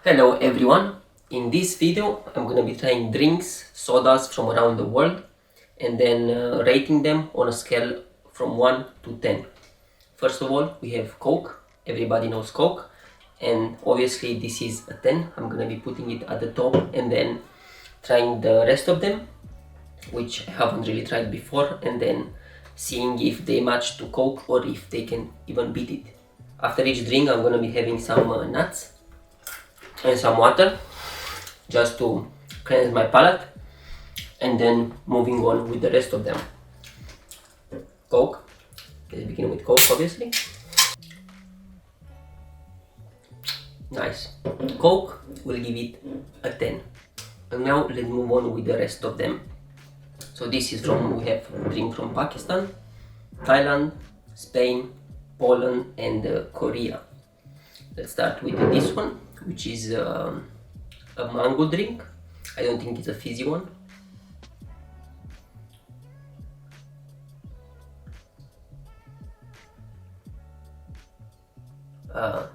Hello everyone, in this video I'm gonna be trying drinks, sodas from around the world and then rating them on a scale from 1 to 10. First of all, we have Coke. Everybody knows Coke, and obviously this is a 10. I'm gonna be putting it at the top and then trying the rest of them, which I haven't really tried before, and then seeing if they match to Coke or if they can even beat it. After each drink I'm gonna be having some nuts and some water just to cleanse my palate, and then moving on with the rest of them. Coke. Let's begin with Coke, obviously. Nice. Coke will give it a 10. And now let's move on with the rest of them. So this is we have drink from Pakistan, Thailand, Spain, Poland and Korea. Let's start with this one, which is a mango drink. I don't think it's a fizzy one.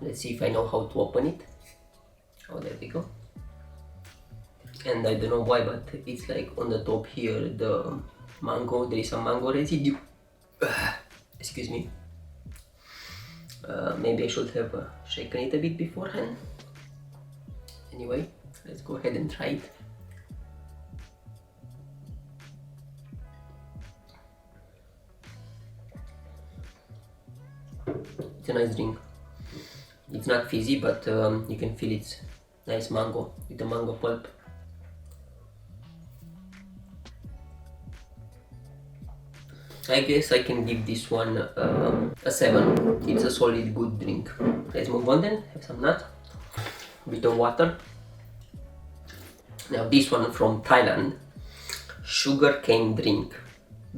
Let's see if I know how to open it. Oh, there we go. And I don't know why, but it's like on the top here, the mango, there is some mango residue. Excuse me. Maybe I should have shaken it a bit beforehand. Anyway, let's go ahead and try it. It's a nice drink. It's not fizzy, but you can feel it's nice mango with the mango pulp. I guess I can give this one a 7. It's a solid, good drink. Let's move on then. Have some nut, bit of water. Now this one from Thailand, sugar cane drink,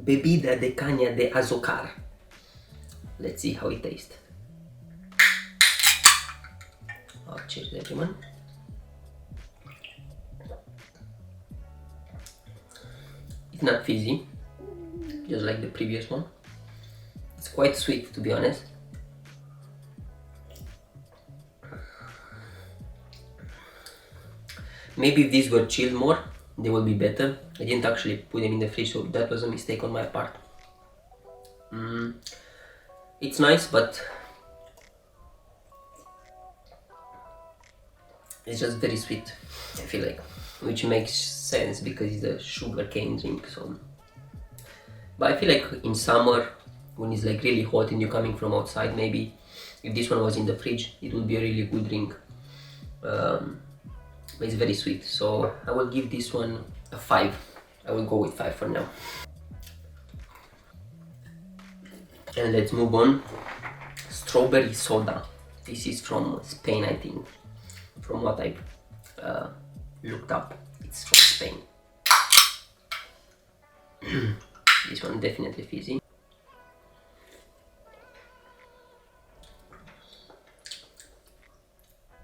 bebida de caña de azúcar. Let's see how it tastes. Oh, cheers everyone. It's not fizzy, just like the previous one. It's quite sweet, to be honest. Maybe if these were chilled more, they will be better. I didn't actually put them in the fridge, so that was a mistake on my part. It's nice, but it's just very sweet, I feel like, which makes sense because it's a sugar cane drink. So, but I feel like in summer, when it's like really hot and you're coming from outside, maybe if this one was in the fridge, it would be a really good drink. But it's very sweet, so I will give this one a 5. I will go with 5 for now. And let's move on. Strawberry soda. This is from Spain, I think. From what I've looked up, it's from Spain. This one definitely fizzy.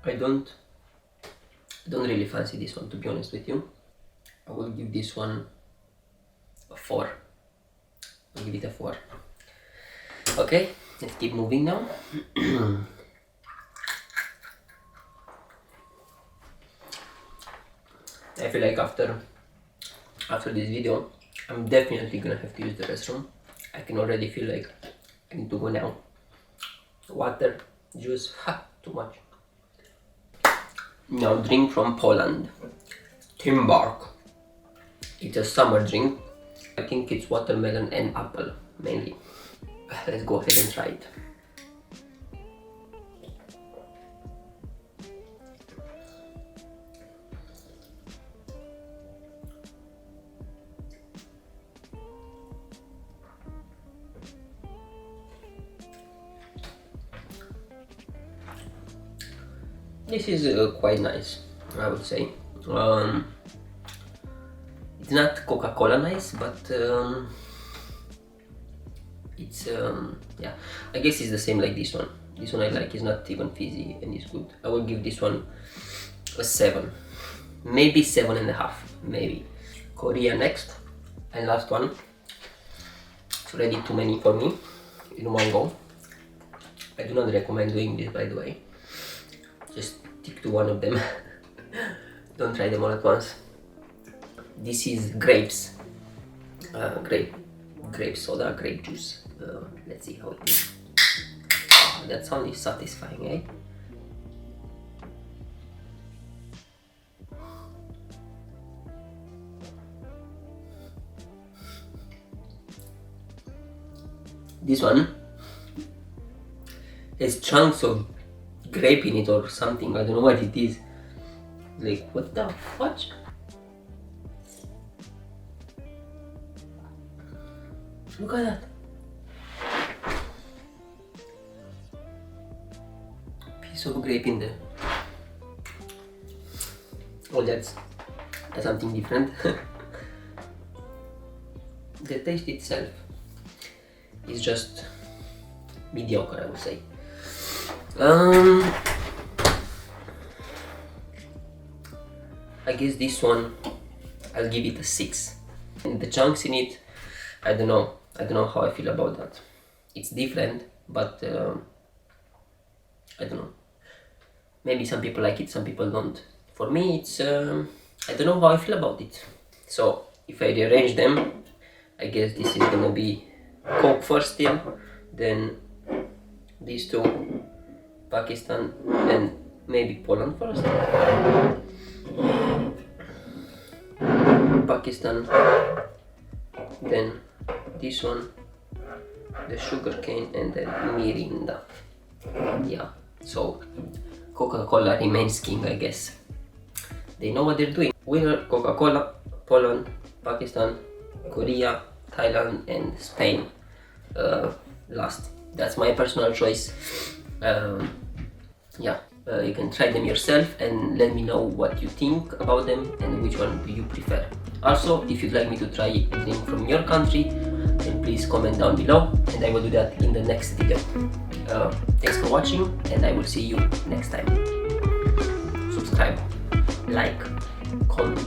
I don't really fancy this one, to be honest with you. I will give this one a 4. I'll give it a 4. Okay, let's keep moving now. I feel like after this video, I'm definitely gonna have to use the restroom. I can already feel like I need to go now. Water, juice, too much. Now drink from Poland, Timbark. It's a summer drink. I think it's watermelon and apple mainly. Let's go ahead and try it. This is quite nice, I would say. It's not CocaCola nice, but it's yeah, I guess it's the same like this one. This one I like, it's not even fizzy and it's good. I will give this one a 7, maybe 7.5, maybe. Korea next, and last one. It's already too many for me in one go. I do not recommend doing this, by the way. Just stick to one of them. Don't try them all at once. This is grapes. Grape soda, grape juice. Let's see how it is. Oh, that sound is satisfying, eh? This one has chunks of grape in it or something. I don't know what it is. Like, what the fudge? Look at that. Piece of grape in there. Oh, that's something different. The taste itself is just mediocre, I would say. I guess this one, I'll give it a 6. And the chunks in it, I don't know how I feel about that. It's different, but I don't know. Maybe some people like it, some people don't. For me, it's I don't know how I feel about it. So if I rearrange them, I guess this is gonna be Coke first still, then these two, Pakistan, and maybe Poland first. Pakistan, then this one, the sugar cane, and then Mirinda. Yeah, so Coca-Cola remains king, I guess. They know what they're doing. Winner Coca-Cola, Poland, Pakistan, Korea, Thailand, and Spain last. That's my personal choice. Yeah, you can try them yourself and let me know what you think about them and which one do you prefer. Also, if you'd like me to try a drink from your country, then please comment down below and I will do that in the next video. Thanks for watching and I will see you next time. Subscribe, like, comment,